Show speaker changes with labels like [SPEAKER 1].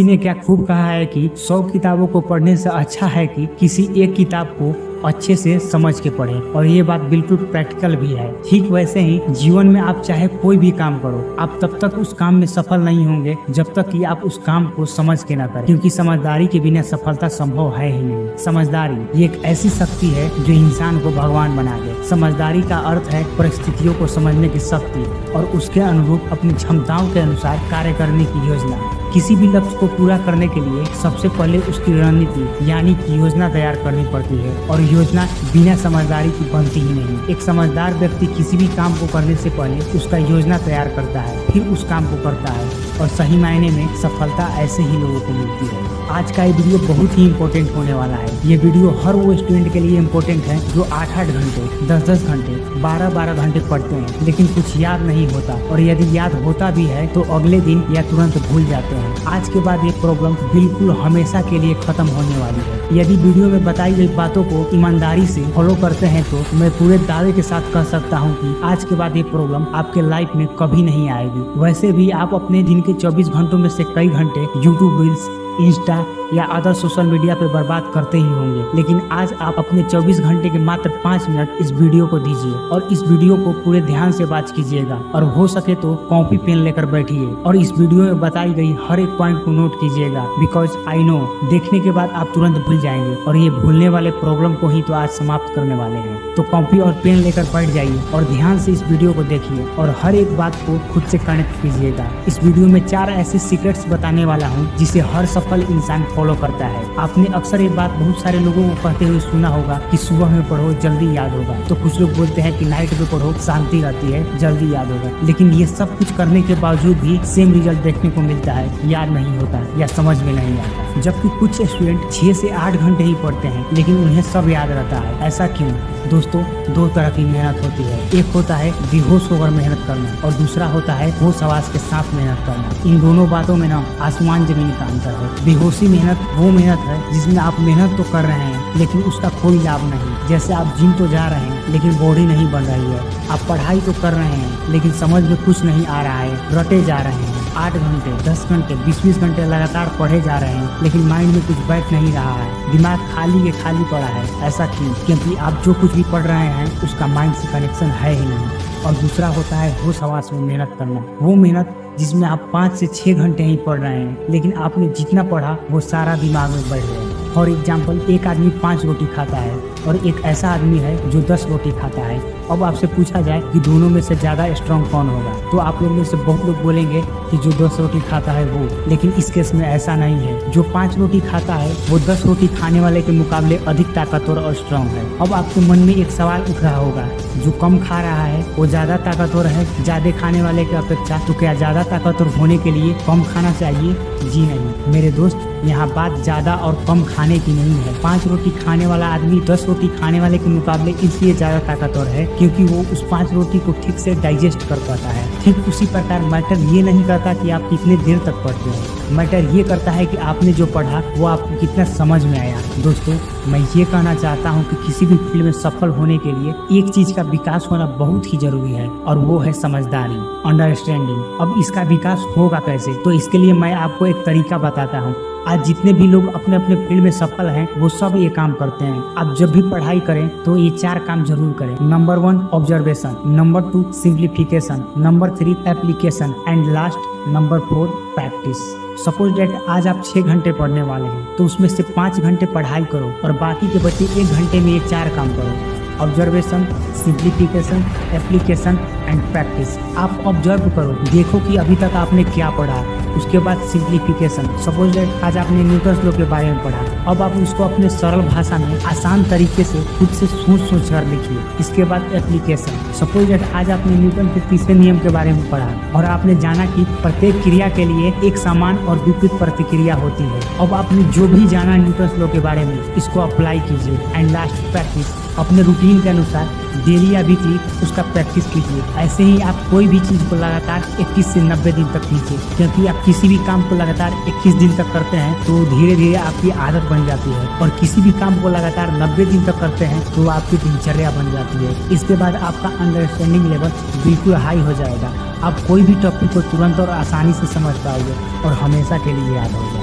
[SPEAKER 1] किसी ने क्या खूब कहा है कि 100 किताबों को पढ़ने से अच्छा है कि किसी एक किताब को अच्छे से समझ के पढ़ें। और ये बात बिल्कुल प्रैक्टिकल भी है। ठीक वैसे ही जीवन में आप चाहे कोई भी काम करो, आप तब तक उस काम में सफल नहीं होंगे जब तक कि आप उस काम को समझ के ना करें, क्योंकि समझदारी के बिना सफलता संभव है ही नहीं। समझदारी ये एक ऐसी शक्ति है जो इंसान को भगवान बना दे। समझदारी का अर्थ है परिस्थितियों को समझने की शक्ति और उसके अनुरूप अपनी क्षमताओं के अनुसार कार्य करने की योजना। किसी भी लक्ष्य को पूरा करने के लिए सबसे पहले उसकी रणनीति यानी कि योजना तैयार करनी पड़ती है, और योजना बिना समझदारी की बनती ही नहीं। एक समझदार व्यक्ति किसी भी काम को करने से पहले उसका योजना तैयार करता है, फिर उस काम को करता है, और सही मायने में सफलता ऐसे ही लोगों को मिलती है। आज का ये वीडियो बहुत ही इम्पोर्टेंट होने वाला है। ये वीडियो हर वो स्टूडेंट के लिए इम्पोर्टेंट है जो 8-8 घंटे, 10-10 घंटे, 12-12 घंटे पढ़ते हैं लेकिन कुछ याद नहीं होता, और यदि याद होता भी है तो अगले दिन या तुरंत भूल जाते हैं। आज के बाद ये प्रॉब्लम बिल्कुल हमेशा के लिए खत्म होने वाली है। यदि वीडियो में बताई गई बातों को ईमानदारी से फॉलो करते हैं तो मैं पूरे दावे के साथ कह सकता हूँ कि आज के बाद ये प्रॉब्लम आपके लाइफ में कभी नहीं आएगी। वैसे भी आप अपने दिन के 24 घंटों में से कई घंटे यूट्यूब रील्स, इंस्टा या अदर सोशल मीडिया पे बर्बाद करते ही होंगे, लेकिन आज आप अपने 24 घंटे के मात्र 5 मिनट इस वीडियो को दीजिए और इस वीडियो को पूरे ध्यान से वॉच कीजिएगा, और हो सके तो कॉपी पेन लेकर बैठिए और इस वीडियो में बताई गई हर एक पॉइंट को नोट कीजिएगा। बिकॉज आई नो देखने के बाद आप तुरंत भूल जाएंगे, और ये भूलने वाले प्रॉब्लम को ही तो आज समाप्त करने वाले हैं। तो कॉपी और पेन लेकर बैठ जाइए और ध्यान से इस वीडियो को देखिए और हर एक बात को खुद से कनेक्ट कीजिएगा। इस वीडियो में 4 ऐसे सीक्रेट्स बताने वाला हूँ जिसे हर सफल इंसान फॉलो करता है। आपने अक्सर ये बात बहुत सारे लोगों को कहते हुए सुना होगा कि सुबह में पढ़ो जल्दी याद होगा, तो कुछ लोग बोलते हैं कि नाइट में पढ़ो शांति रहती है जल्दी याद होगा। लेकिन ये सब कुछ करने के बावजूद भी सेम रिजल्ट देखने को मिलता है, याद नहीं होता या समझ में नहीं आता। जबकि कुछ स्टूडेंट 6 से 8 घंटे ही पढ़ते हैं लेकिन उन्हें सब याद रहता है। ऐसा क्यों? दोस्तों, 2 तरह की मेहनत होती है। एक होता है बेहोश होकर मेहनत करना और दूसरा होता है होश आवाज के साथ मेहनत करना। इन दोनों बातों में ना आसमान जमीन का अंतर है। बेहोशी मेहनत वो मेहनत है जिसमें आप मेहनत तो कर रहे हैं लेकिन उसका कोई लाभ नहीं। जैसे आप जिम तो जा रहे हैं लेकिन बॉडी नहीं बन रही है। आप पढ़ाई तो कर रहे हैं लेकिन समझ में कुछ नहीं आ रहा है, रटे जा रहे हैं। 8 घंटे, 10 घंटे, 20-20 घंटे लगातार पढ़े जा रहे हैं लेकिन माइंड में कुछ बैठ नहीं रहा है। दिमाग खाली के खाली पड़ा है। ऐसा क्यों? क्योंकि आप जो कुछ भी पढ़ रहे हैं उसका माइंड से कनेक्शन है ही नहीं। और दूसरा होता है होश हवास में मेहनत करना। वो मेहनत जिसमें आप 5 से 6 घंटे ही पढ़ रहे हैं लेकिन आपने जितना पढ़ा वो सारा दिमाग में बैठ गया। फॉर एग्जाम्पल, एक आदमी 5 रोटी खाता है और एक ऐसा आदमी है जो 10 रोटी खाता है। अब आपसे पूछा जाए कि दोनों में से ज्यादा स्ट्रांग कौन होगा, तो आप लोग में से बहुत लोग बोलेंगे कि जो 10 रोटी खाता है वो। लेकिन इस केस में ऐसा नहीं है। जो 5 रोटी खाता है वो 10 रोटी खाने वाले के मुकाबले अधिक ताकतवर और स्ट्रांग है। अब आपके मन में एक सवाल उठ रहा होगा, जो कम खा रहा है वो ज्यादा ताकतवर है ज्यादा खाने वाले की अपेक्षा, तो क्या ज्यादा ताकतवर होने के लिए कम खाना चाहिए? जी नहीं मेरे दोस्त, यहाँ बात ज्यादा और कम खाने की नहीं है। 5 रोटी खाने वाला आदमी 10 रोटी खाने वाले के मुकाबले इसलिए ज्यादा ताकतवर है क्योंकि वो उस 5 रोटी को ठीक से डाइजेस्ट कर पाता है। ठीक उसी प्रकार मैटर ये नहीं करता कि आप कितने देर तक पढ़ते हो, मैटर ये करता है कि आपने जो पढ़ा वो आपको कितना समझ में आया। दोस्तों, मैं ये कहना चाहता हूँ कि किसी भी फील्ड में सफल होने के लिए एक चीज का विकास होना बहुत ही जरूरी है, और वो है समझदारी, अंडरस्टैंडिंग। अब इसका विकास होगा कैसे? तो इसके लिए मैं आपको एक तरीका बताता हूँ। आज जितने भी लोग अपने अपने फील्ड में सफल हैं वो सब ये काम करते हैं। आप जब भी पढ़ाई करें तो ये 4 काम जरूर करें। Number 1 observation, number 2 simplification, number 3 application and last number 4 practice. Suppose date आज आप 6 घंटे पढ़ने वाले हैं तो उसमें से 5 घंटे पढ़ाई करो और बाकी के बचे 1 घंटे में ये 4 काम करो। Observation, simplification, application and practice. आप ऑब्जर्व करो, देखो कि अभी तक आपने क्या पढ़ा। उसके बाद सिंप्लीफिकेशन, सपोज दैट आज आपने न्यूटन्स लॉ के बारे में पढ़ा, अब आप उसको अपने सरल भाषा में आसान तरीके से खुद से सोच कर लिखिए। इसके बाद एप्लीकेशन, सपोज दैट आज आपने न्यूटन के 3रे नियम के बारे में पढ़ा और आपने जाना कि प्रत्येक क्रिया के लिए एक समान और विपरीत प्रतिक्रिया होती है। अब आपने जो भी जाना न्यूटन्स लॉ के बारे में इसको अप्लाई कीजिए। एंड लास्ट प्रैक्टिस, अपने रूटीन के अनुसार डेली या वीकली उसका प्रैक्टिस कीजिए। ऐसे ही आप कोई भी चीज को लगातार 21 से 90 दिन तक कीजिए, क्योंकि आप किसी भी काम को लगातार 21 दिन तक करते हैं तो धीरे धीरे आपकी आदत बन जाती है, और किसी भी काम को लगातार 90 दिन तक करते हैं तो आपकी दिनचर्या बन जाती है। इसके बाद आपका अंडरस्टैंडिंग लेवल बिल्कुल हाई हो जाएगा। आप कोई भी टॉपिक को तुरंत और आसानी से समझ पाओगे और हमेशा के लिए याद होगा।